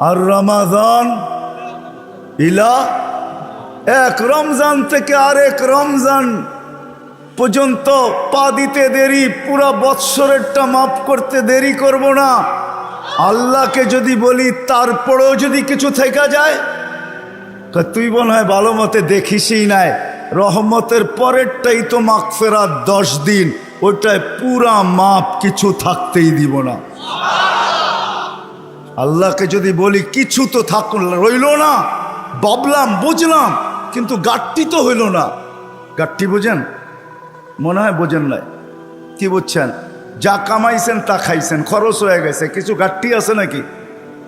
আর রমাদান ইলা, এক রমজান থেকে আরেক রমজান পর্যন্ত পা দিতে দেরি, পুরা বৎসরেরটা মাফ করতে দেরি করব না। আল্লাহকে যদি বলি তারপরেও যদি কিছু থেকে যায়, তুই মনে হয় ভালো মতে দেখিসই নাই, রহমতের পরেরটাই তো মাগফিরাত 10 দিন, ওইটায় পুরা মাপ, কিছু থাকতেই দিব না। আল্লাহকে যদি বলি কিছু তো রইল না, ভাবলাম বুঝলাম, কিন্তু গাট্টি তো হইল না। গাট্টি বোঝেন? মনে হয় বোঝেন নাই। কি বুঝছেন? যা কামাইছেন তা খাইছেন, খরচ হয়ে গেছে, কিছু গাট্টি আছে নাকি?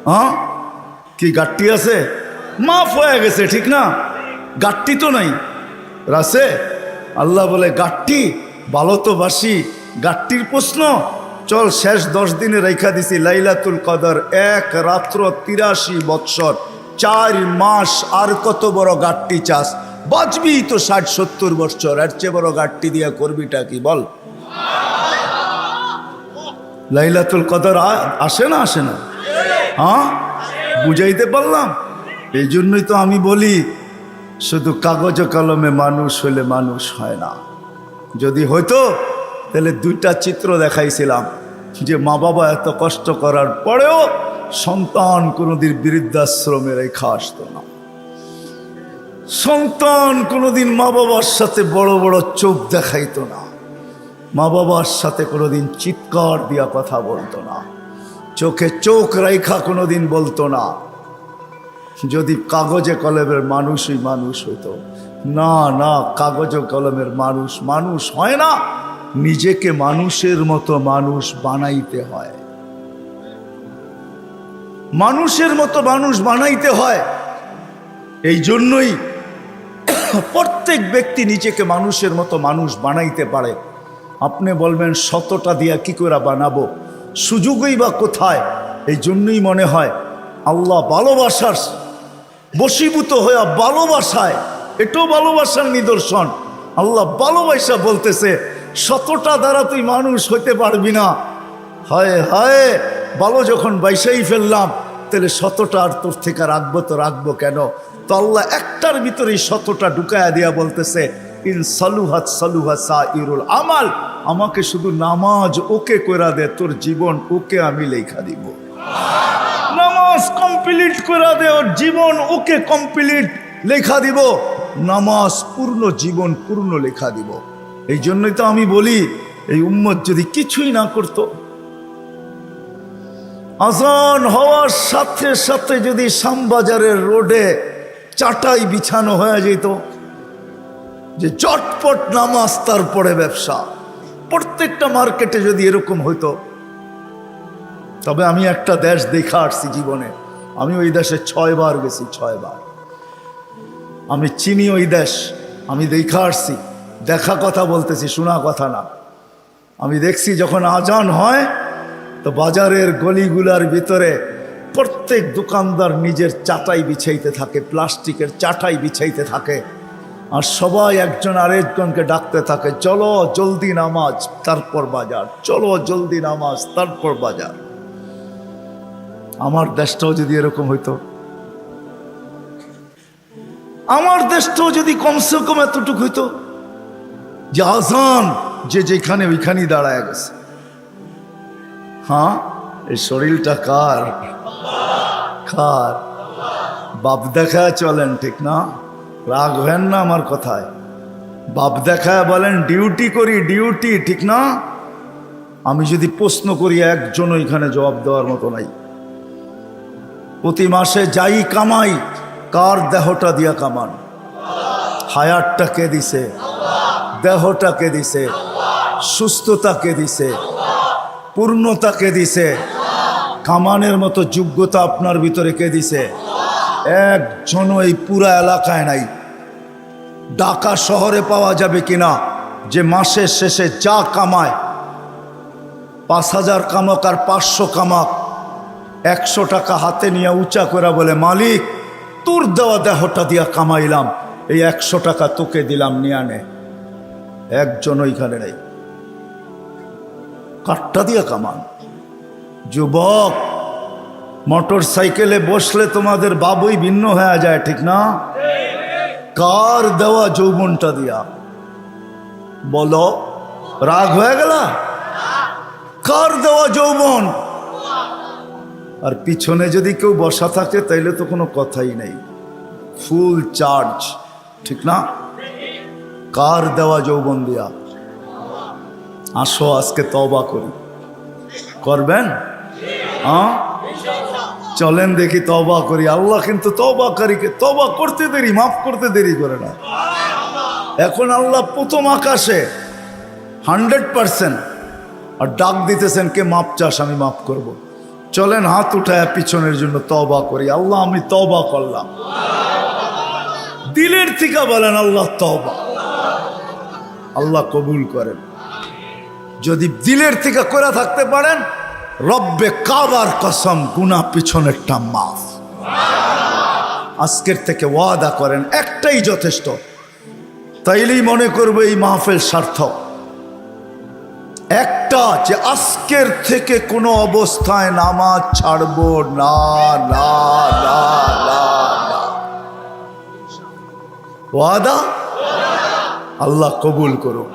হ্যাঁ, কি গাট্টি আছে? মাফ হয়ে গেছে, ঠিক না? গাট্টি তো নাই, রাসে। আল্লাহ বলে গাট্টি ভালো তো বাসি, গাট্টির প্রশ্ন চল শেষ 10 দিনে রেখা দিছি লাইলাতুল কদর, এক রাত্র 83 বৎসর, 4 মাস, আর কত বড় গাট্টি চাস? বাঁচবি তো 60-70 বৎসর, এর চেয়ে বড় গাট্টি দিয়া করবিটা কি বল? লাইলাতুল কদর আসে না, আসে না? হ্যাঁ, বুঝাইতে পারলাম? এই জন্যই তো আমি বলি শুধু কাগজ কলমে মানুষ হলে মানুষ হয় না। যদি হইতো তাহলে 2টা চিত্র দেখাইছিলাম, যে মা বাবা এত কষ্ট করার পরেও সন্তান কোনোদিন বৃদ্ধাশ্রমে রেখা আসতো না, সন্তান কোনোদিন মা বাবার সাথে বড় বড় চোখ দেখাইতো না, মা বাবার সাথে কোনোদিন চিৎকার দিয়া কথা বলতো না, চোখে চোখ রেখা কোনোদিন বলতো না। যদি কাগজে কলমের মানুষই মানুষ হইতো। না না, কাগজে কলমের মানুষ মানুষ হয় না, নিজেকে মানুষের মতো মানুষ বানাইতে হয়, মানুষের মতো মানুষ বানাইতে হয়। এই জন্যই প্রত্যেক ব্যক্তি নিজেকে মানুষের মতো মানুষ বানাইতে পারে। আপনি বলবেন 100টা দিয়া কি করে বানাবো, সুযোগই বা কোথায়? এই জন্যই মনে হয় আল্লাহ ভালোবাসার বশীভূত হয়ে ভালোবাসায়, এটাও ভালোবাসার নিদর্শন। আল্লাহ ভালোবাসা বলতেছে 100টা দ্বারা তুই মানুষ হইতে পারবি না। হায় হায়, ভালো যখন বাইসাই ফেললাম, তাহলে 100টা আর তোর থেকে রাখবো তো রাখবো কেন? তো আল্লাহ একটার ভিতরেই 100টা ঢুকায়া দিয়া বলতেছে ইন সালুহাত সালুহা সাইরুল আমাল, আমাকে শুধু নামাজ ওকে কইরা দে, তোর জীবন ওকে আমি লেখা দিব। নামাজ কমপ্লিট কইরা দে, ওর জীবন ওকে কমপ্লিট লেখা দিব। নামাজ পূর্ণ, জীবন পূর্ণ লেখা দিব। এই জন্যই তো আমি বলি এই উম্মত যদি কিছুই না করত, আজান হওয়ার সাথে সাথে যদি শ্যামবাজারের রোডে চাটাই বিছানো হয়ে যেত, যে চটপট নামাজ তারপরে ব্যবসা, প্রত্যেকটা মার্কেটে যদি এরকম হইতো। তবে আমি একটা দেশ দেখা আসছি জীবনে, আমি ওই দেশে 6 বার গেছি, 6 বার। আমি চিনি ওই দেশ, আমি দেখা আসছি, দেখা কথা বলতেছি, শোনা কথা না। আমি দেখছি যখন আজান হয় তো বাজারের গলিগুলার ভিতরে প্রত্যেক দোকানদার নিজের চাটাই বিছাইতে থাকে, প্লাস্টিকের চাটাই বিছাইতে থাকে, আর সবাই একজন আরেকজনকে ডাকতে থাকে, চলো জলদি নামাজ তারপর বাজার, চলো জলদি নামাজ তারপর বাজার। আমার দেশটাও যদি এরকম হইতো, আমার দেশটাও যদি কমসে কম এতটুকু হইতো যে আজান যে যেখানে ওইখানেই দাঁড়ায় গেছে। হ্যাঁ, এই শরীরটা কার? কার? বাপ দেখায় চলেন, ঠিক না? রাগ হেন না আমার কথায়। বাপ দেখায় বলেন ডিউটি করি, ডিউটি, ঠিক না? আমি যদি প্রশ্ন করি একজন এখানে জবাব দেওয়ার মতো নাই। প্রতি মাসে যাই কামাই, কার দেহটা দিয়া কামান? হায়াতটা কে দিছে? দেহটা কে দিছে? সুস্থতা কে দিছে? পূর্ণতা কে দিছে? কামানের মতো যোগ্যতা আপনার ভিতরে কে দিছে? একজনও এই পুরা এলাকায় নাই। ঢাকা শহরে পাওয়া যাবে কিনা যে মাসের শেষে যা কামায়, 5000 কামাক আর 500 কামাক, 100 টাকা হাতে নিয়ে উঁচা করে বলে মালিক তোর দেওয়া দেহটা দিয়া কামাইলাম, এই 100 টাকা তোকে দিলাম, নিয়ে আনে। একজন ওইখানে নেই। কাঠটা দিয়া কামান। যুবক, মোটর সাইকেলে বসলে তোমাদের বাবুই ভিন্ন হয়ে যায়, ঠিক না? কার দেওয়া যৌবনটা দিয়া? বলো, রাগ হয়ে গেল? কার দেওয়া যৌবন? আর পিছনে যদি কেউ বসা থাকে তাইলে তো কোনো কথাই নেই, ফুল চার্জ, ঠিক না? কার দেওয়া যৌবন দিয়া? আসো আজকে তওবা করি। করবেন? হ্যাঁ, চলেন দেখি তওবা করি। আল্লাহ কিন্তু তওবাকারীকে তওবা করতে দেরি, মাফ করতে দেরি করে না। এখন আল্লাহ প্রথম আকাশে 100% আর ডাক দিতেছেন, কে মাপ চাস, আমি মাফ করব। চলেন হাত উঠায় পিছনের জন্য তওবা করি। আল্লাহ আমি তওবা করলাম। দিলের থেকে বলেন আল্লাহ তওবা। আল্লাহ কবুল করেন। যদি দিলের থেকে করে থাকতে পারেন, রব্বে কাবার কসম, গুনাহ পিছনেরটা মাফ। আজকের থেকে ওয়াদা করেন, একটাই যথেষ্ট। তাইলেই মনে করবো এই মাহফিল সার্থক। একটা, যে আজকের থেকে কোনো অবস্থায় নামাজ ছাড়বো না, না, না, না, না। ওয়াদা? আল্লাহ কবুল করুন।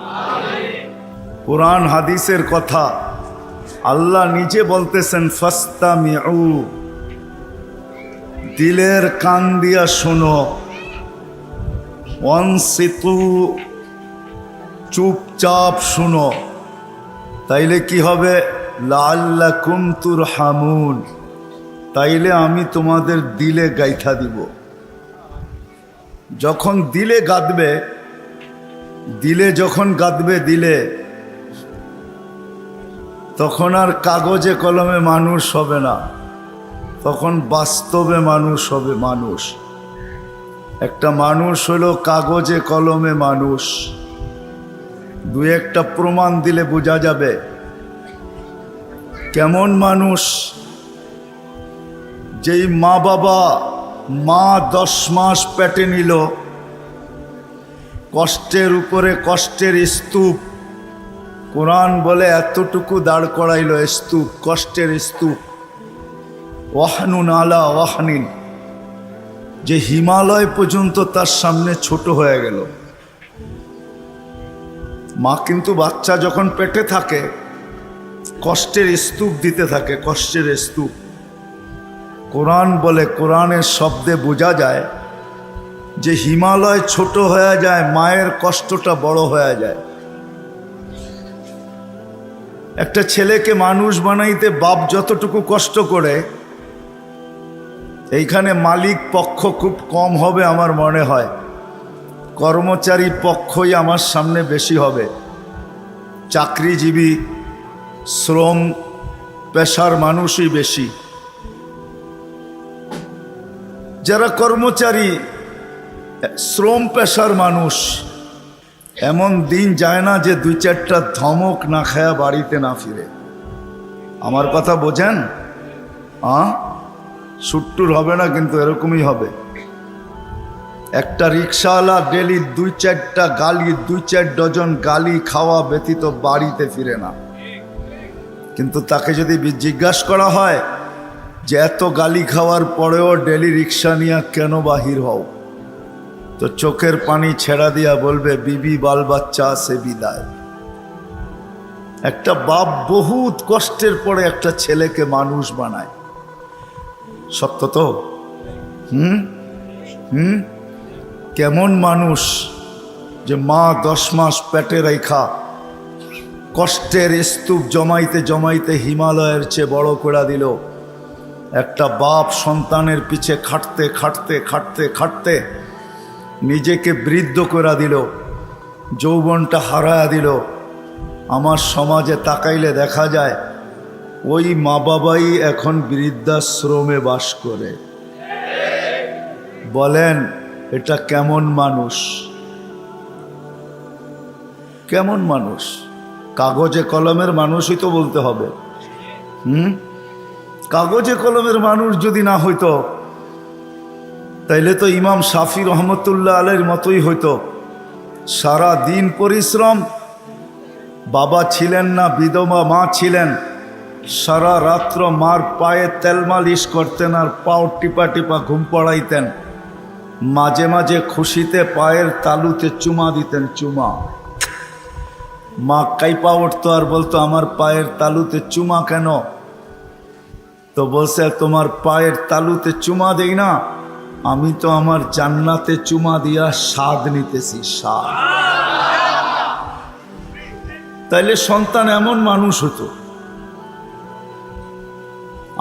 কুরআন হাদিসের কথা আল্লাহ নিজে বলতেছেন, ফাস্তামিউ, দিলের কান দিয়া শোনো, ওয়ানসিতু, চুপচাপ শুনো। তাইলে কি হবে? লাআল্লাকুম তুরহামুন, তাইলে আমি তোমাদের দিলে গাইথা দিব। যখন দিলে গাঁদবে, দিলে যখন গাঁদবে দিলে, তখন আর কাগজে কলমে মানুষ হবে না, তখন বাস্তবে মানুষ হবে। মানুষ একটা মানুষ হলো কাগজে কলমে মানুষ। দু একটা প্রমাণ দিলে বোঝা যাবে কেমন মানুষ। যেই মা বাবা 10 মাস পেটে নিল, কষ্টের উপরে কষ্টের স্তূপ, কোরআন বলে এতটুকু দাঁড় করাইল স্তূপ, কষ্টের স্তূপ, ওয়াহনুন আলা ওয়াহনিন, যে হিমালয় পর্যন্ত তার সামনে ছোট হয়ে গেল। মা কিন্তু বাচ্চা যখন পেটে থাকে কষ্টের স্তূপ দিতে থাকে, কষ্টের স্তূপ। কোরআন বলে, কোরআনের শব্দে বোঝা যায় যে হিমালয় ছোট হয়ে যায়, মায়ের কষ্টটা বড় হয়ে যায়। একটা ছেলেকে মানুষ বানাইতে বাপ যতটুকু কষ্ট করে, এইখানে মালিক পক্ষ খুব কম হবে আমার মনে হয়, কর্মচারী পক্ষই আমার সামনে বেশি হবে। চাকরিজীবী শ্রম পেশার মানুষই বেশি। যারা কর্মচারী শ্রম পেশার মানুষ, এমন দিন যায় না যে 2-4টা ধমক না খায়া বাড়িতে না ফিরে। আমার কথা বোঝেন? সুট্টুর হবে না, কিন্তু এরকমই হবে। একটা রিক্সাওয়ালা ডেলি 2-4টা গালি, 2-4 ডজন গালি খাওয়া ব্যতীত বাড়িতে ফিরে না। কিন্তু তাকে যদি জিজ্ঞাসা করা হয় যে এত গালি খাওয়ার পরেও ডেলি রিক্সা নিয়ে কেন বাহির হও, তো চোখের পানি ছেড়া দিয়া বলবে, বিবি বাল বাচ্চা আছে বিদায়। একটা বাপ বহুত কষ্টের পরে একটা ছেলেকে মানুষ বানায়। সত্য তো? কেমন মানুষ যে মা 10 মাস পেটে রেখা কষ্টের স্তূপ জমাইতে জমাইতে হিমালয়ের চেয়ে বড় করে দিল। একটা বাপ সন্তানের পিছে খাটতে খাটতে খাটতে খাটতে নিজেকে বৃদ্ধ করে দিল, যৌবনটা হারায়া দিল। আমার সমাজে তাকাইলে দেখা যায় ওই মা বাবাই এখন বৃদ্ধাশ্রমে বাস করে। বলেন এটা কেমন মানুষ? কেমন মানুষ? কাগজে কলমের মানুষই তো বলতে হবে। কাগজে কলমের মানুষ যদি না হইতো তাইলে তো ইমাম শাফি রহমতুল্লাহ আলাইহির মতোই হইতো। সারা দিন পরিশ্রম, বাবা ছিলেন না, বিধবা মা ছিলেন, সারা রাত্র মার পায়ে তেল মালিশ করতেন আর পাও টিপা টিপা ঘুম পড়াইতেন। মাঝে মাঝে খুশিতে পায়ের তালুতে চুমা দিতেন, চুমা। মা কাইপা উঠতো আর বলতো, আমার পায়ের তালুতে চুমা কেন? তো বলছে, তোমার পায়ের তালুতে চুমা দেই না, আমি তো আমার জান্নাতে চুমা দিয়া স্বাদ নিতেছি, স্বাদ। তাইলে সন্তান এমন মানুষ হতো।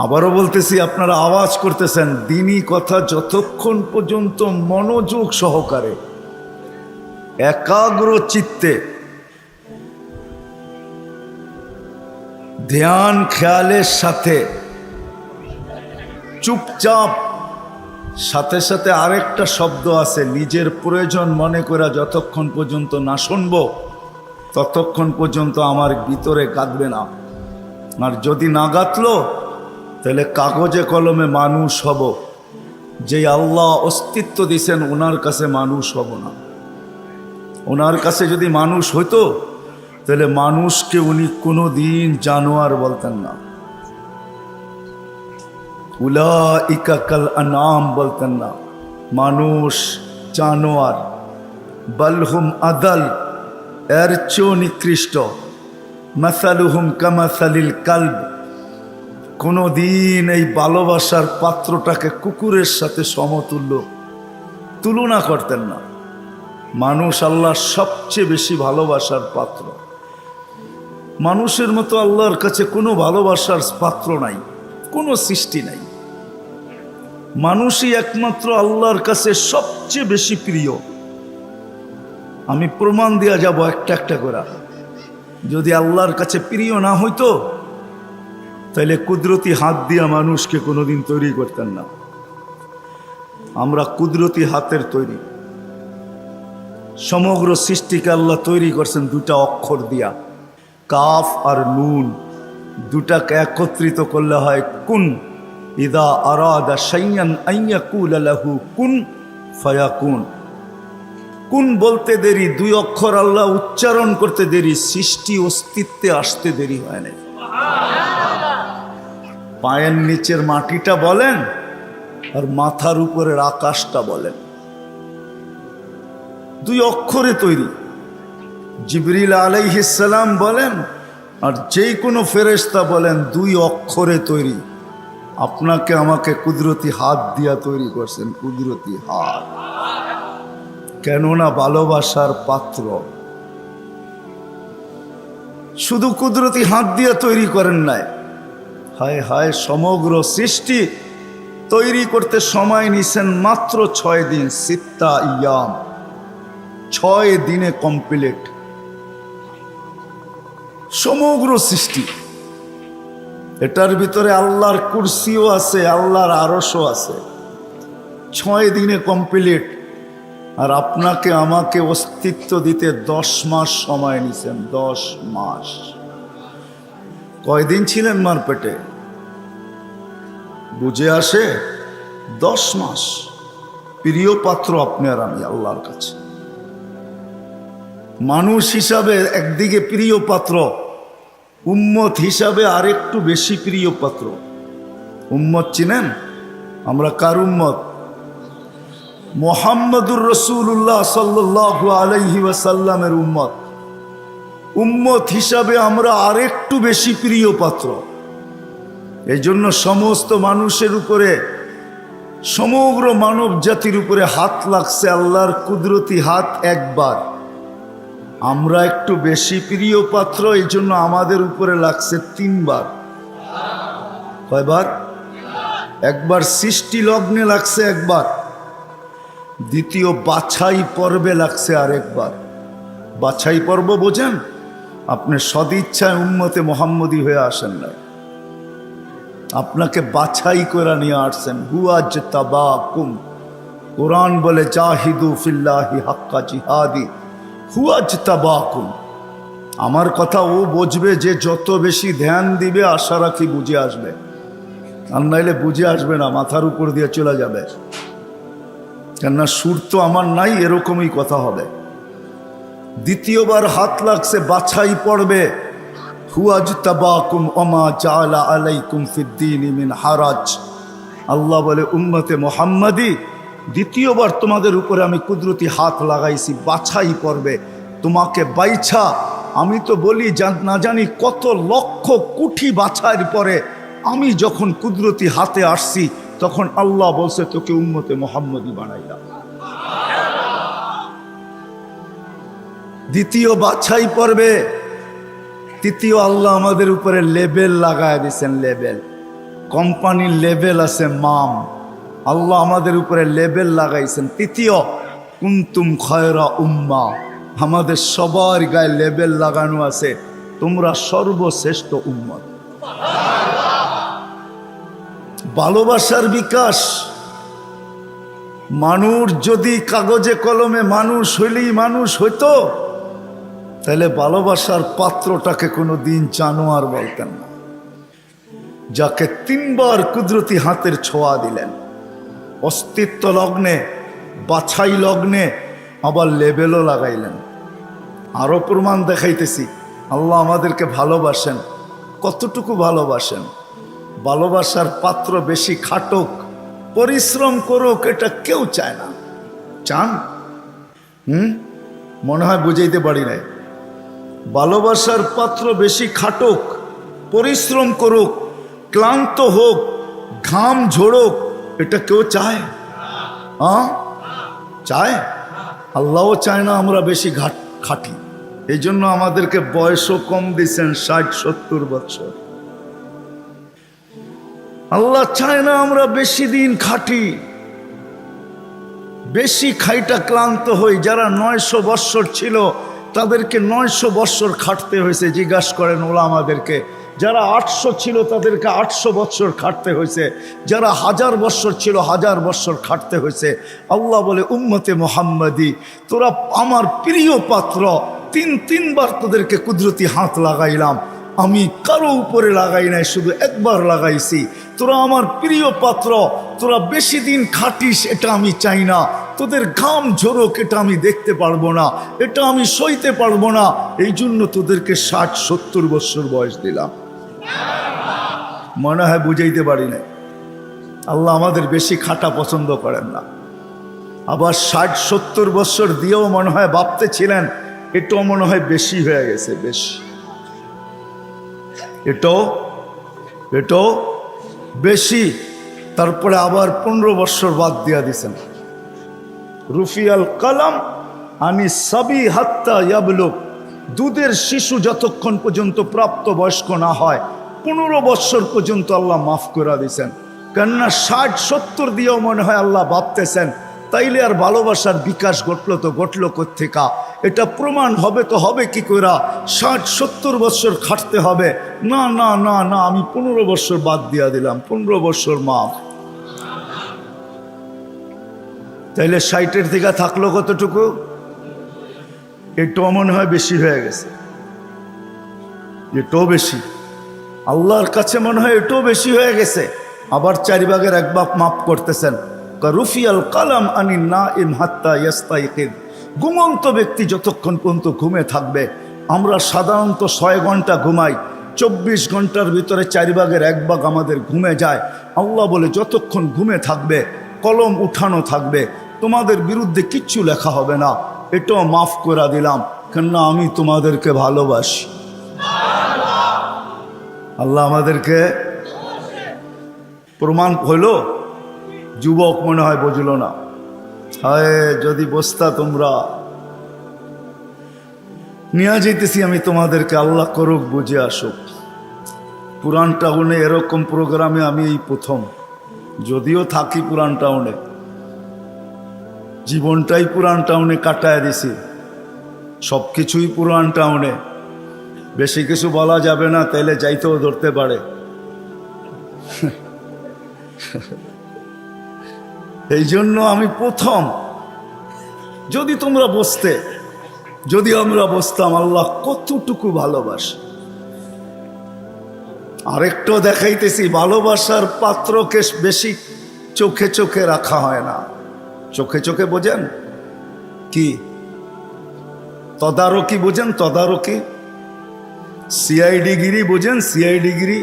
আবারও বলতেছি, আপনারা আওয়াজ করতেছেন, দ্বীনি কথা যতক্ষণ পর্যন্ত মনোযোগ সহকারে একাগ্র চিত্তে ধ্যান খেয়ালের সাথে চুপচাপ, সাথে সাথে আরেকটা শব্দ আছে, নিজের প্রয়োজন মনে করে যতক্ষণ পর্যন্ত না শুনবো ততক্ষণ পর্যন্ত আমার ভিতরে গাঁথবে না। আর যদি না গাঁথলো তাহলে কাগজে কলমে মানুষ হব, যে আল্লাহ অস্তিত্ব দিয়েছেন ওনার কাছে মানুষ হব না। ওনার কাছে যদি মানুষ হইতো তাহলে মানুষকে উনি কোনো দিন জানোয়ার বলতেন না, উলাইকা কাল আনআম বলতেন না, মানুষ জানোয়ার। বালহুম আদাল, এর চেয়েও নিকৃষ্ট। মাসালুহুম কামাসালিল কালব, কোনো দিন এই ভালোবাসার পাত্রটাকে কুকুরের সাথে সমতুল্য তুলনা করতেন না। মানুষ আল্লাহর সবচেয়ে বেশি ভালোবাসার পাত্র। মানুষের মতো আল্লাহর কাছে কোনো ভালোবাসার পাত্র নাই, কোনো সৃষ্টি নাই। মানুষই একমাত্র আল্লাহর কাছে সবচেয়ে বেশি প্রিয়। আমি প্রমাণ দিয়া যাব একটা একটা করে। যদি আল্লাহর কাছে প্রিয় না হইতো তাহলে কুদরতি হাত দিয়া মানুষকে কোনোদিন তৈরি করতেন না। আমরা কুদরতি হাতের তৈরি। সমগ্র সৃষ্টিকে আল্লাহ তৈরি করছেন দুটা অক্ষর দিয়া, কাফ আর নুন। দুটাকে একত্রিত করলে হয় কুন। ইদা আরাদা শাইয়ান আন ইয়াকুলা লাহু কুন ফায়াকুন। কুন বলতে দেরি, দুই অক্ষর আল্লাহ উচ্চারণ করতে দেরি, সৃষ্টি অস্তিত্বে আসতে দেরি হয় না। পায়ের নিচের মাটিটা বলেন আর মাথার উপরের আকাশটা বলেন, দুই অক্ষরে তৈরি। জিবরিল আলাইহিস সালাম বলেন আর যেই কোনো ফেরেশতা বলেন, দুই অক্ষরে তৈরি। আপনাকে আমাকে কুদরতি হাত দিয়া তৈরি করছেন, কুদরতি হাত। কেননা ভালোবাসার পাত্র। শুধু কুদরতি হাত দিয়া তৈরি করেন নাই, হায় হায়, সমগ্র সৃষ্টি তৈরি করতে সময় নিছেন মাত্র 6 দিন। সিত্তা ইয়াম, 6 দিনে কমপ্লিট সমগ্র সৃষ্টি। এটার ভিতরে আল্লাহর কুরসিও আছে, আল্লাহর আরশও আছে। 6 দিনে কমপ্লিট। আর আপনাকে আমাকে অস্তিত্ব দিতে 10 মাস সময় নিছেন, 10 মাস। কয়দিন ছিলেন মার পেটে? বুঝে আসে? 10 মাস। প্রিয় পাত্র আপনি আর আমি আল্লাহর কাছে। মানুষ হিসাবে একদিকে প্রিয় পাত্র, উম্মত হিসাবে আরেকটু বেশি প্রিয় পাত্র। উম্মত চিনেন? আমরা কার উম্মত? মুহাম্মদুর রাসূলুল্লাহ সাল্লাল্লাহু আলাইহি ওয়াসাল্লামের উম্মত। উম্মত হিসাবে আমরা আরেকটু বেশি প্রিয় পাত্র। এই জন্য সমস্ত মানুষের উপরে, সমগ্র মানব জাতির উপরে হাত লাগছে আল্লাহর কুদরতি হাত একবার। আমরা একটু বেশি প্রিয় পাত্র, এই জন্য আমাদের উপরে লাগছে 3 বার। কয়বার? একবার সৃষ্টি লগ্নে লাগছে একবার, দ্বিতীয় বাছাই পর্বে লাগছে আরেকবার। বাছাই পর্ব বোঝেন? আপনি সদিচ্ছায় উম্মতে মুহাম্মদী হয়ে আসেন না, আপনাকে বাছাই করে নিয়ে আসছেন। হুয়াজতাবাকুম, কোরআন বলে জাহিদু ফিল্লাহি হাক্কা জিহাদি, হুয়াজতাবাকুম। আমার কথা ও বুঝবে যে যত বেশি ধ্যান দিবে, আশা রাখি বুঝে আসবে। আর নাইলে বুঝে আসবে না, মাথার উপর দিয়ে চলে যাবে। কেননা সুর তো আমার নাই, এরকমই কথা হবে। দ্বিতীয়বার হাত লাগছে বাছাই পড়বে, হুয়াজতাবাকুম ওমা জাআলা আলাইকুম ফিদ্দীনি মিন হারাজ। আল্লাহ বলে উম্মতে মুহাম্মাদি, দ্বিতীয়বার তোমাদের উপরে আমি কুদরতি হাত লাগাইছি বাছাই করবে তোমাকে বাইছা। আমি তো বলি না জানি কত লক্ষ কোটি বাছাইয়ের পরে আমি যখন কুদরতি হাতে আসছি তখন আল্লাহ বলছে তোকে উম্মতে মুহাম্মাদি বানাইলাম। দ্বিতীয় বাছাই পর্বে তৃতীয় আল্লাহ আমাদের উপরে লেবেল লাগায় দিয়েছেন। লেবেল, কোম্পানির লেবেল আছে মাম, আল্লাহ আমাদের উপরে লেবেল লাগাইছেন। তৃতীয় কুনতুম খয়রা উম্মা, আমাদের সবার গায়ে লেবেল লাগানো আছে তোমরা সর্বশ্রেষ্ঠ উম্মত। ভালোবাসার বিকাশ। মানুষ যদি কাগজে কলমে মানুষ হইলেই মানুষ হইতো তাহলে ভালোবাসার পাত্রটাকে কোনো দিন জানোয়ার বলতেন না। যাকে তিনবার কুদরতি হাতের ছোঁয়া দিলেন, অস্তিত্ব লগ্নে, বাছাই লগ্নে, আবার লেবেলও লাগাইলেন। আরো প্রমাণ দেখাইতেছি আল্লাহ আমাদেরকে ভালোবাসেন। কতটুকু ভালোবাসেন? ভালোবাসার পাত্র বেশি খাটুক, পরিশ্রম করুক, এটা কেউ চায় না। চান? মনে হয় বুঝাইতে পারি নাই। ভালোবাসার পাত্র বেশি খাটুক, পরিশ্রম করুক, ক্লান্ত হোক, ঘাম ঝোড়ুক, এটা কেউ চায়? চায়? আল্লাহও চায় না আমরা বেশি খাটি। এই জন্য আমাদেরকে বয়সও কম দিচ্ছেন, 60-70 বছর। আল্লাহ চায় না আমরা বেশি দিন খাটি, বেশি খাইটা ক্লান্ত হই। যারা 900 বৎসর ছিল তাদেরকে 900 বৎসর খাটতে হয়েছে। জিজ্ঞাসা করেন ওলামাদেরকে। যারা 800 ছিল তাদেরকে 800 বৎসর খাটতে হয়েছে। যারা 1000 বৎসর ছিল 1000 বৎসর খাটতে হয়েছে। আল্লাহ বলে উম্মতে মুহাম্মাদি, তোরা আমার প্রিয় পাত্র, তিনবার তোদেরকে কুদরতি হাত লাগাইলাম। আমি কারো উপরে লাগাই নাই, শুধু একবার লাগাইছি। তোরা আমার প্রিয় পাত্র, তোরা বেশি দিন খাটিস এটা আমি চাই না। তোদের ঘাম ঝরুক এটা আমি দেখতে পারবো না, এটা আমি সইতে পারবো না। এই জন্য তোদেরকে 60-70 বৎসর বয়স দিলাম। মনে হয় বুঝাইতে পারি না। আল্লাহ আমাদের বেশি খাটা পছন্দ করেন না। আবার 60-70 বৎসর দিয়েও মনে হয় ভাবতেছিলেন এটাও মনে হয় বেশি হয়ে গেছে। বেশি, এটাও বেশি। তারপরে আবার 15 বৎসর বাদ দিয়া দিছেন। রুফিয়াল কালাম আনি সাবি হাত্তা ইয়াবলুগ, দুধের শিশু যতক্ষণ পর্যন্ত প্রাপ্ত বয়স্ক না হয় 15 বৎসর পর্যন্ত আল্লাহ মাফ করে দিয়েছেন। কেননা 60-70 দিয়েও মনে হয় আল্লাহ ভাবতেছেন তাইলে আর ভালোবাসার বিকাশ ঘটলো কোত্থেকা? এটা প্রমাণ হবে তো হবে কি কইরা? 60-70 বৎসর খাটতে হবে না। না না না, আমি 15 বৎসর বাদ দিয়া দিলাম, 15 বৎসর মাফ। তাইলে 60-এর থেকে থাকলো কতটুকু? এটাও মনে হয় বেশি হয়ে গেছে। এটাও বেশি, আল্লাহর কাছে মনে হয় এটাও বেশি হয়ে গেছে। আবার 4 ভাগের 1 ভাগ মাফ করতেছেন। রুফিয়াল কালাম আনি নাইম হাত্তা ইয়াস্তাইকিদ, ঘুমন্ত ব্যক্তি যতক্ষণ পর্যন্ত ঘুমে থাকবে। আমরা সাধারণত 6 ঘন্টা ঘুমাই, 24 ঘন্টার ভিতরে 4 ভাগের 1 ভাগ আমাদের ঘুমে যায়। আল্লাহ বলে যতক্ষণ ঘুমে থাকবে কলম উঠানো থাকবে, তোমাদের বিরুদ্ধে কিচ্ছু লেখা হবে না, এটাও মাফ করে দিলাম, কেননা আমি তোমাদেরকে ভালোবাসি। আল্লাহ আমাদেরকে প্রমাণ হইল। যুবক মনে হয় বুঝলো না। হায় যদি বসতা তোমরা, নিয়ে যেতেছি আমি তোমাদেরকে, আল্লাহ করুক বুঝে আসুক। পুরান টাউনে এরকম প্রোগ্রামে আমি এই প্রথম, যদিও থাকি পুরান টাউনে, জীবনটাই পুরান টাউনে কাটায় দিছি, সব কিছুই পুরান টাউনে। বেশি কিছু বলা যাবে না, তাইলে যাইতেও ধরতে পারে। এই জন্য আমি প্রথম। যদি তোমরা বসতে, যদি আমরা বসতাম, আল্লাহ কতটুকু ভালোবাসে। আরেকটাও দেখাইতেছি, ভালোবাসার পাত্রকে বেশি চোখে চোখে রাখা হয় না। চোখে চোখে বোঝেন কি? তদারকি বোঝেন? তদারকি সিআইডিগিরি বোঝেন? সিআইডিগিরি।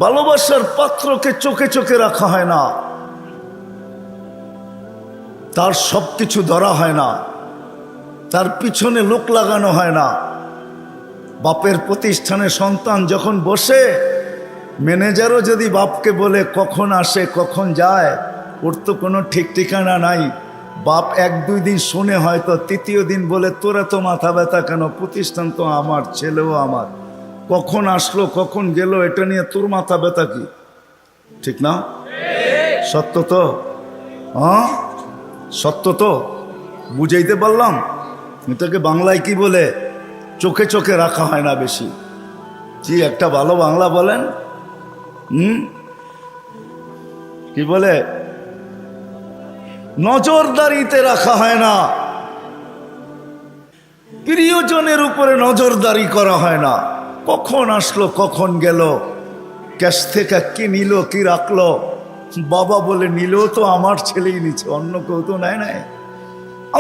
ভালোবাসার পাত্রকে চোখে চোখে রাখা হয় না, তার সবকিছু ধরা হয় না, তার পিছনে লোক লাগানো হয় না। বাপের প্রতিষ্ঠানে সন্তান যখন বসে, ম্যানেজারও যদি বাপকে বলে কখন আসে কখন যায়, ওর তো কোনো ঠিক ঠিকানা নাই। বাপ 1-2 দিন শুনে হয়তো তৃতীয় দিন বলে তোরা তো মাথা ব্যথা কেন, প্রতিষ্ঠান তো আমার, ছেলেও আমার, কখন আসলো কখন গেল এটা নিয়ে তোর মাথা ব্যথা কি? ঠিক না? সত্য তো? হ্যাঁ সত্য তো? বুঝাইতে পারলাম? এটাকে বাংলায় কি বলে? চোখে চোখে রাখা হয় না বেশি। কি একটা ভালো বাংলা বলেন? কি বলে? নজরদারিতে রাখা হয় না, প্রিয়জনের উপরে নজরদারি করা হয় না। কখন আসলো কখন গেল, ক্যাশ থেকে কি নিল কি রাখলো, বাবা বলে নিল তো আমার ছেলেই নিচ্ছে, অন্য কেউ তো নেয় নাই।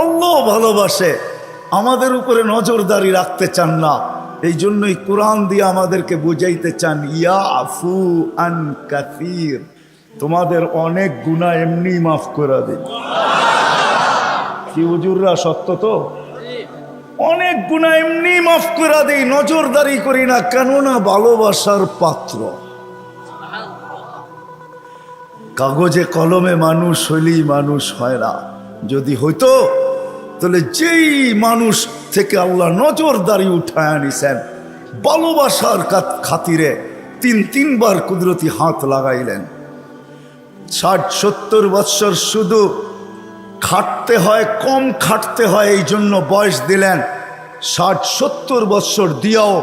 আল্লাহ ভালোবাসে, আমাদের উপরে নজরদারি রাখতে চান না। এই জন্যই কোরআন দিয়ে আমাদেরকে বুঝাইতে চান, ইয়া আফু আন কাসীর, তোমাদের অনেক গুনাহ এমনি মাফ করে দিন। কি হুজুররা, সত্য তো? অনেক গুনাহ এমনি মাফ করে দেই, নজরদারি করি না, কেননা ভালোবাসার পাত্র। কাগজে কলমে মানুষ হইলেই মানুষ হয় না। যদি হইতো তাহলে যেই মানুষ থেকে আল্লাহ নজরদারি উঠায় আনিছেন, ভালোবাসার খাতিরে 3 বার কুদরতি হাত লাগাইলেন। 60-70 বৎসর শুধু খাটতে হয়, কম খাটতে হয়, এই জন্য বয়স দিলেন। 60-70 বৎসর দিয়াও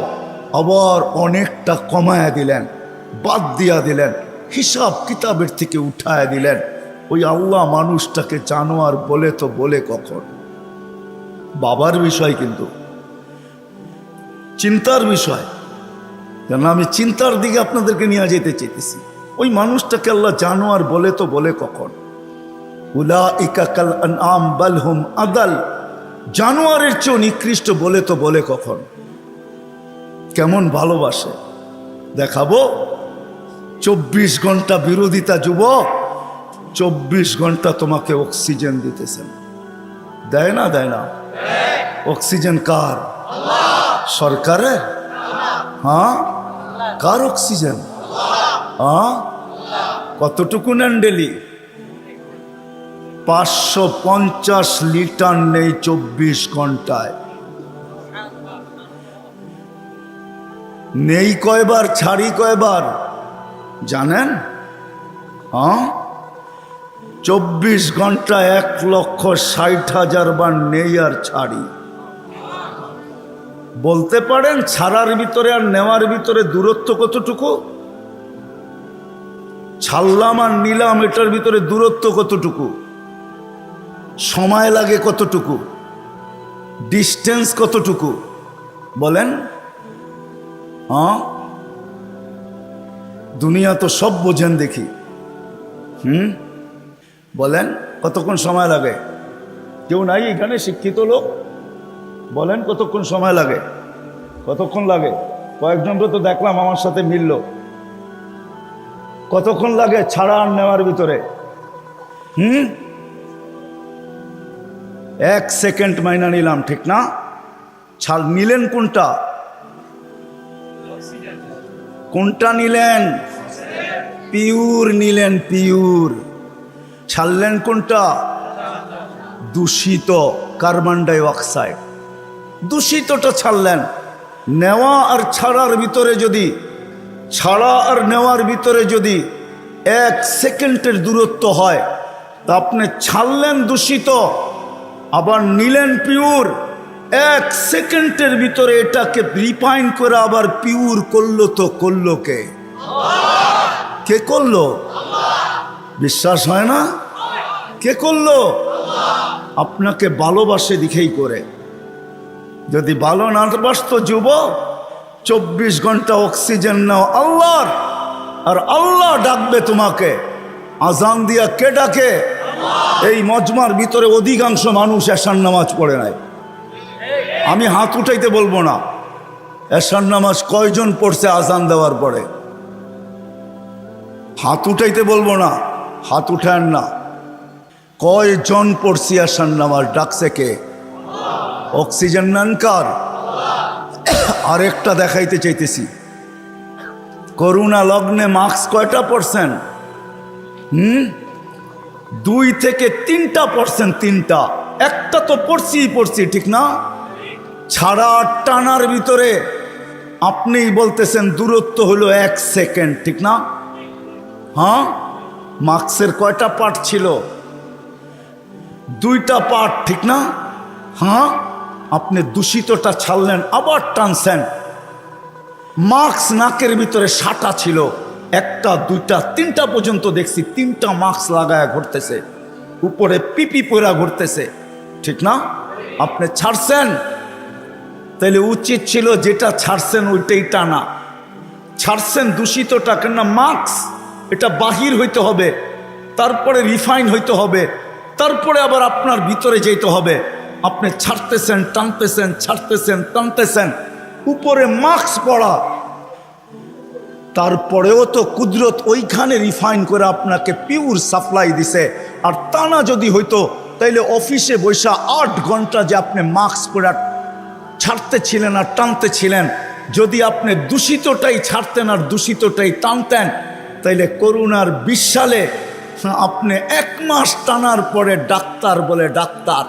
আবার অনেকটা কমায়া দিলেন, বাদ দিয়া দিলেন, হিসাব কিতাবের থেকে উঠায়া দিলেন। ওই আল্লাহ মানুষটাকে জানোয়ার বলে তো বলে কখন? বাবার বিষয়, কিন্তু চিন্তার বিষয়। কেন আমি চিন্তার দিকে আপনাদেরকে নিয়ে যেতে চেয়েছি। ওই মানুষটাকে আল্লাহ জানোয়ার বলে তো বলে কখন? উলাইকা কাল আনআম বাল হুম আদাল, জানোয়ারের চেয়ে নিকৃষ্ট বলে তো বলে কখন? কেমন ভালোবাসে দেখাবো। 24 ঘন্টা বিরোধিতা যুবক, 24 ঘন্টা তোমাকে অক্সিজেন দিতেছেন। দেয় না? দেয় না? অক্সিজেন কার? সরকারের? হ্যাঁ, কার অক্সিজেন? হ্যাঁ, কতটুকু নেন ডেলি? 550 লিটার নেই 24 ঘন্টায়। নেই কয়বার, ছাড়ি কয়বার জানেন? হ্যাঁ, 24 ঘন্টা 1,60,000 বার নেই আর ছাড়ি। বলতে পারেন ছাড়ার ভিতরে আর নেওয়ার ভিতরে দূরত্ব কতটুকু? ছাড়লাম আর নিলাম, এটার ভিতরে দূরত্ব কতটুকু? সময় লাগে কতটুকু? ডিস্টেন্স কতটুকু? বলেন। হ্যাঁ, দুনিয়া তো সব বোঝেন দেখি। বলেন কতক্ষণ সময় লাগে? কেউ নাই এখানে শিক্ষিত লোক? বলেন কতক্ষণ সময় লাগে? কতক্ষণ লাগে? কয়েকজনকে তো দেখলাম আমার সাথে মিলল। কতক্ষণ লাগে ছাড়া আর নেওয়ার ভিতরে? 1 সেকেন্ড মাইনা নিলাম, ঠিক না? ছাড় নিলেন কোনটা? কোনটা নিলেন? পিওর নিলেন, পিওর। ছাড়লেন কোনটা? দূষিত, কার্বন ডাই অক্সাইড। দূষিতটা ছাড়লেন। নেওয়া আর ছাড়ার ভিতরে যদি, ছাড়া আর নেওয়ার ভিতরে যদি 1 সেকেন্ডের দূরত্ব হয়, তা আপনি ছাড়লেন দূষিত, আবার নিলেন পিওর। 1 সেকেন্ডের ভিতরে এটাকে রিফাইন করে আবার পিওর করলো তো করলো কে? কে করলো? বিশ্বাস হয় না? কে করলো? আপনাকে ভালোবাসে দিকেই করে। যদি ভালো না বাসতো যুবক, 24 ঘন্টা অক্সিজেন নাও আল্লাহর, আর আল্লাহ ডাকবে তোমাকে। আজান দিয়া কে ডাকে? এই মজমার ভিতরে অধিকাংশ মানুষ এশার নামাজ পড়ে নাই। আমি হাত উঠাইতে বলবো না, এশার নামাজ কয়জন পড়ছে আজান দেওয়ার পরে? হাত উঠাইতে বলবো না, হাত উঠান না। কয়জন পড়ছি এশার নামাজ? ডাকছে কে? অক্সিজেন নেন কার? আরেকটা দেখাইতে চাইতেছি, করোনা লগ্নে মাস্ক কয়টা পড়ছেন? 2 থেকে 3টা পড়ছেন, 3টা। একটা তো পড়ছি, ঠিক না? ছাড়া টানার ভিতরে আপনিই বলতেছেন দূরত্ব হলো 1 সেকেন্ড, ঠিক না? হ্যাঁ, মাস্কের কয়টা পার্ট ছিল? 2টা পার্ট, ঠিক না? হ্যাঁ, আপনি দূষিতটা ছাড়লেন, আবার টানছেন। মাস্ক নাকের ভিতরে 6টা ছিল, 1টা 2টা 3টা পর্যন্ত দেখছি 3টা মাস্ক লাগায়া ঘুরতেছে, উপরে পিপি পরা ঘুরতেছে, ঠিক না? আপনি ছাড়ছেন, তাইলে উচিত ছিল যেটা ছাড়ছেন ওইটাই টানা। ছাড়ছেন দূষিতটা, কেন না মাস্ক এটা বাহির হইতে হবে, তারপরে রিফাইন হইতে হবে, তারপরে আবার আপনার ভিতরে যেতে হবে। আপনি ছাড়তেছেন, টানতেছেন, ছাড়তেছেন, টানতেছেন, উপরে মাস্ক পড়া, তারপরেও তো কুদরত ওইখানে রিফাইন করে আপনাকে পিওর সাপ্লাই দিছে। আর টানা যদি হইতো তাইলে অফিসে বৈশা 8 ঘন্টা যে আপনি মাস্ক পরে ছাড়তেছিলেন আর টানতেছিলেন, যদি আপনি দূষিতটাই ছাড়তেন আর দূষিতটাই টানতেন, তাইলে করোনার 20 সালে আপনি 1 মাস টানার পরে ডাক্তার বলে ডাক্তার,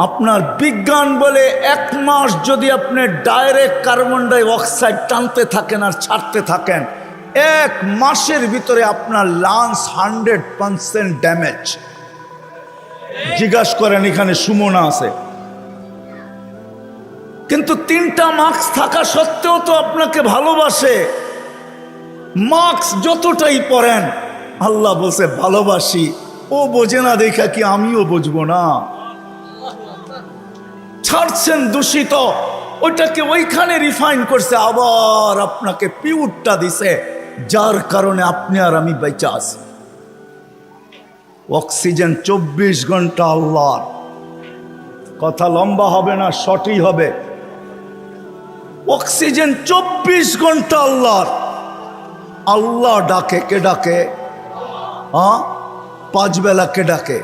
আপনার বিজ্ঞান বলে 1 মাস যদি আপনি ডাইরেক্ট কার্বন ডাই অক্সাইড টানতে থাকেন আর ছাড়তে থাকেন, 1 মাসের ভিতরে আপনার লাংস 100% ড্যামেজ। জিজ্ঞাসা করেন, এখানে সুমনা আছে, কিন্তু 3টা মাস্ক থাকা সত্ত্বেও তো আপনাকে ভালোবাসে। মাস্ক যতটাই পরেন, আল্লাহ বলছে ভালোবাসি, ও বোঝে না দেখা কি আমিও বুঝবো না? ছাড়ছেন দূষিত, ওইটাকে ওইখানে রিফাইন করছে, আবার আপনাকে পিউরটা দিছে, যার কারণে আপনি আর আমি বেঁচে আছি। অক্সিজেন 24 ঘন্টা আল্লাহর। কথা লম্বা হবে না, শর্টই হবে। অক্সিজেন 24 ঘন্টা আল্লাহর। আল্লাহ ডাকে, কে ডাকে? 5 বেলা কে ডাকে?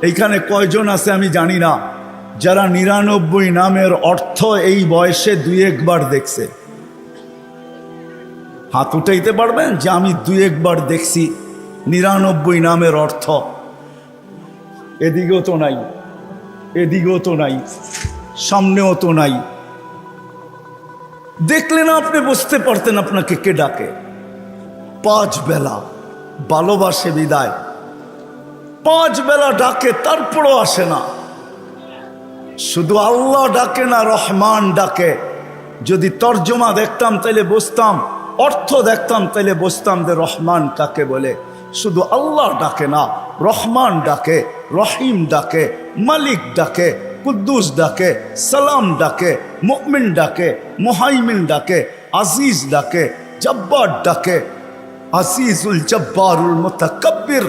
এইখানে কয়জন আছে আমি জানি না, যারা 99 নামের অর্থ এই বয়সে 2-1 বার দেখছে? হাত উঠাইতে পারবেন যে আমি 2-1 বার দেখছি 99 নামের অর্থ? এদিকেও তো নাই, এদিকেও তো নাই, সামনেও তো নাই। দেখলে না আপনি বুঝতে পারতেন আপনাকে কে ডাকে। 5 বেলা ভালোবাসে বিদায়, 5 বেলা ডাকে, তারপরও আসে না। শুধু আল্লাহ ডাকে না, রহমান ডাকে। যদি তর্জমা দেখতাম তাইলে বুঝতাম, অর্থ দেখতাম তাইলে বুঝতাম যে রহমান কাকে বলে। শুধু আল্লাহ ডাকে না, রহমান ডাকে, রহিম ডাকে, মালিক ডাকে, কুদ্দুস ডাকে, সালাম ডাকে, মুমিন ডাকে, মুহাইমিন ডাকে, আজিজ ডাকে, জব্বার ডাকে। আজিজুল জব্বারুল মুতাকাব্বির,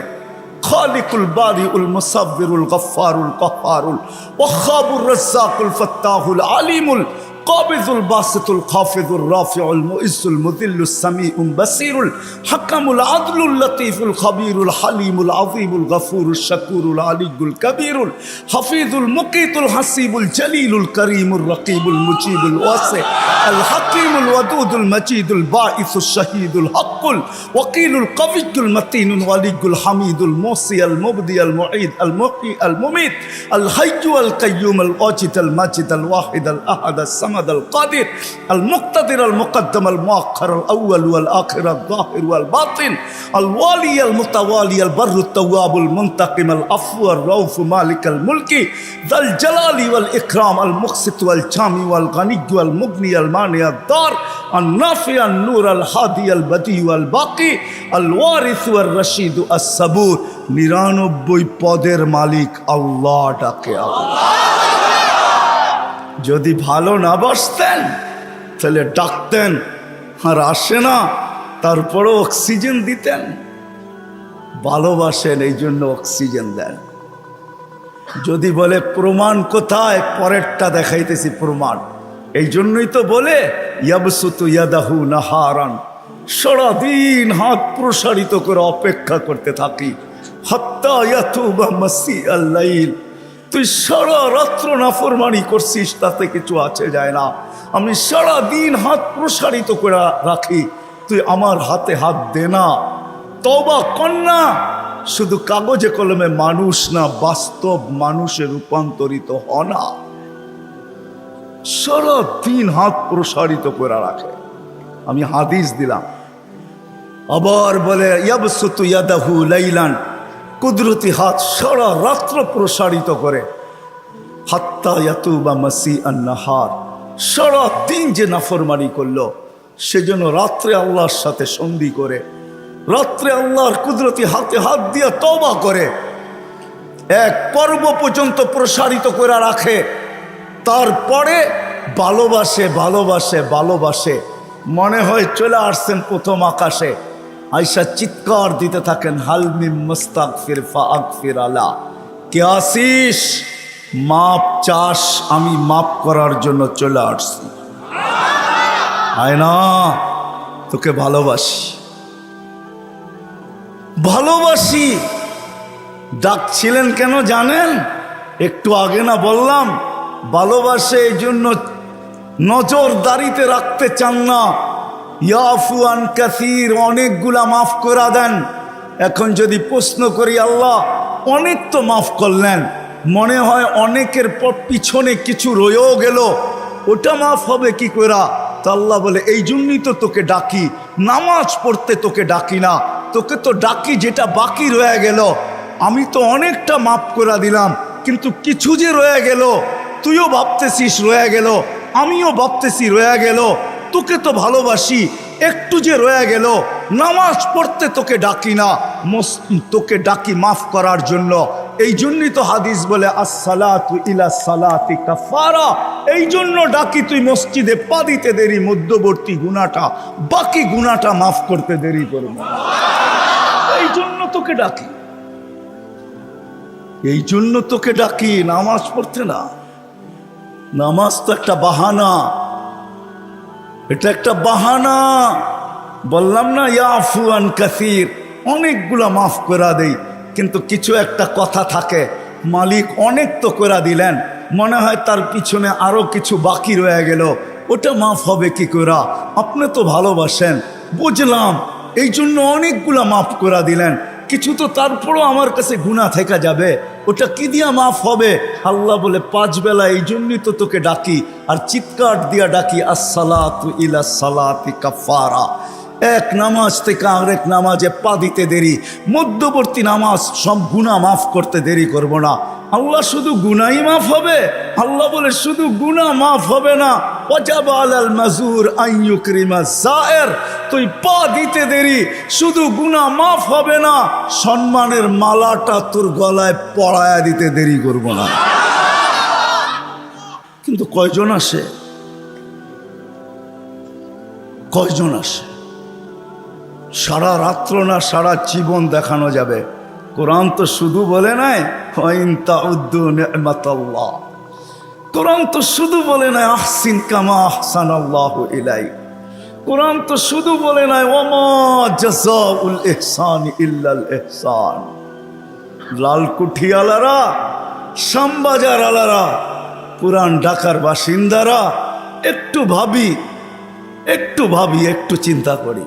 খালিকুল বারিউল মুসাব্বিরুল গফফারুল কহ্হারুল ওয়াহ্হাবুর রাজ্জাকুল ফাত্তাহুল আলিমুল কাবিজুল বাসিতুল খাফিজুর রাফিউল মুইজ্জুল মুযিল্লুস সামিউল বাসিরুল হাকামুল আদলুল লতীফুল খবীরুল হালিমুল আযীমুল গফুরুশ শাকুরুল আলিয়ুল কবীরুল হাফিজুল মুকিতুল হাসিবুল জলিলুল করিমুর রকিবুল মুজিবুল ওয়াসি আল হাকিমুল ওয়াদুদুল মজিদুল বাঈসুশ শাহীদুল হকুল ওয়াকিলুল কবিয়ুল মতিনুল ওয়ালিয়ুল হামিদুল মুসি আল মুবদি আল মুঈদ আল মুহয়ি আল মুমীত আল হাইয়্যু আল কাইয়্যুম আল ওয়াজিদ আল মাজিদ আল ওয়াহিদ আল আহাদ الصمد القادر المقتدر المقدم المؤخر الأول والآخر الظاهر والباطن الوالي المتوالي البر التواب المنتقم العفو الرؤوف مالك الملك ذا الجلال والإكرام المقسط والجامع والغني والمغني المانع الضار النافع النور الهادي البديع والباقي الوارث والرشيد الصبور 99 পদের মালিক আল্লাহ ডাকে। আল্লাহ যদি ভালো না বাসতেন তাহলে ডাকতেন আর আসে না, তারপরও অক্সিজেন দিতেন। ভালোবাসেন এই জন্য অক্সিজেন দেন। যদি বলে প্রমাণ কোথায়, পরেরটা দেখাইতেছি প্রমাণ। এই জন্যই তো বলে ইয়াবসুতু ইয়াদাহু নাহারান, সারাদিন হাত প্রসারিত করে অপেক্ষা করতে থাকি, হাত্তা ইয়াতুবা মাসিআল লাইল। তুই সারা রাত্র নাফরমানি করছিস, তাতে কিছু আছে যায় না। আমি সারা দিন হাত প্রসারিত করে রাখি, তুই আমার হাতে হাত দে না, তওবা কর না। শুধু কাগজে কলমে মানুষ না, বাস্তব মানুষে রূপান্তরিত হ না। সারা দিন হাত প্রসারিত করে রাখে। আমি হাদিস দিলাম। আবার বলে ইয়াবসুতু ইয়াদাহু লাইলান, কুদরতি হাত সারা রাত্র প্রসারিত করে, হাত্তা ইয়াতুবা মাসিআন নাহার। সারা দিন যে নাফরমানি করলো, সেজন্য রাত্রে আল্লাহর সাথে সন্ধি করে, রাত্রে আল্লাহর কুদরতি হাতে হাত দিয়ে তওবা করে, এক পর্ব পর্যন্ত প্রসারিত করে রাখে। তারপরে ভালোবাসে ভালোবাসে ভালোবাসে, মনে হয় চলে আসছেন প্রথম আকাশে। আয়সা চিৎকার দিতে থাকেন, হালমিম মুস্তাগফির ফাগফির আলা। কে আসিস? মাপ চাস? আমি মাপ করার জন্য চলে আসছি। আয় না, তোকে ভালোবাসি ভালোবাসি। ডাকছিলেন কেন জানেন? একটু আগে না বললাম, ভালোবাসে এই জন্য নজরদারিতে রাখতে চান না। ইয়াফু আন কাসীর, অনেকগুলা মাফ করে দেন। এখন যদি প্রশ্ন করি, আল্লাহ অনেক তো মাফ করলেন, মনে হয় অনেকের পিছনে কিছু রয়েও গেল, ওটা মাফ হবে কি করে? তো আল্লাহ বলে, এই জন্যই তো তোকে ডাকি, নামাজ পড়তে তোকে ডাকি না, তোকে তো ডাকি যেটা বাকি রয়ে গেল। আমি তো অনেকটা মাফ করে দিলাম, কিন্তু কিছু যে রয়ে গেল, তুইও ভাবতেছিস রয়ে গেল, আমিও ভাবতেছি রয়ে গেল। তোকে তো ভালোবাসি, একটু যে রয়ে গেল, নামাজ পড়তে তোকে ডাকি না, তোকে ডাকি মাফ করার জন্য। এই জন্যই তো হাদিস বলে আসসালাতু ইলা সালাতি কাফারা। এই জন্য ডাকি, তুই মসজিদে পা দিতে দেরি, মধ্যবর্তী গুনাহটা, বাকি গুনাহটা মাফ করতে দেরি করবে। এই জন্য তোকে ডাকি, এই জন্য তোকে ডাকি, নামাজ পড়তে না। নামাজ তো একটা বাহানা, এটা একটা বাহানা। বললাম না, ইয়াফু আন কাসীর, অনেকগুলা মাফ করে দেই, কিন্তু কিছু একটা কথা থাকে, মালিক অনেক তো করে দিলেন, মনে হয় তার পিছনে আরো কিছু বাকি রয়ে গেল, ওটা মাফ হবে কি করে? আপনি তো ভালোবাসেন, বুঝলাম, এই জন্য অনেকগুলা মাফ করে দিলেন, কিছু তো তারপরও আমার কাছে গুনাহ থেকে যাবে, ওটা কি দিয়া মাফ হবে? আল্লাহ বলে, 5 বেলা এই জন্যই তো তোকে ডাকি, আর চিৎকার দিয়া ডাকি, আসসালাতু ইলা সালাতি কাফারা। এক নামাজ থেকে আরেক নামাজে পা দিতে দেরি, মধ্যবর্তী নামাজ সব গুনাহ মাফ করতে দেরি করব না। আল্লাহ শুধু গুনাহই মাফ হবে? আল্লাহ বলে, শুধু গুনাহ মাফ হবে না, ওয়াজাবা আলাল মাজুর আন ইউকরিমা যায়ের। তুই পা দিতে দেরি, শুধু গুনাহ মাফ হবে না, সম্মানের মালাটা তোর গলায় পরায়া দিতে দেরি করব না। কিন্তু কয়জন আসে? কয়জন আসে? সারা রাত্র না, সারা জীবন দেখানো যাবে। কোরআন তো শুধু বলে নাই ওয়াইন তাউদ্দু নি'মাতাল্লাহ, কোরআন তো শুধু বলে নাই আহসিন কামা আহসানাল্লাহু ইলাইক, কোরআন তো শুধু বলে নাই ওয়ামা জাযাউল ইহসানি ইল্লাল ইহসান। লালকুঠি আলারা, শ্যামবাজার আলারা, পুরান ঢাকার বাসিন্দারা, একটু ভাবি, একটু চিন্তা করি।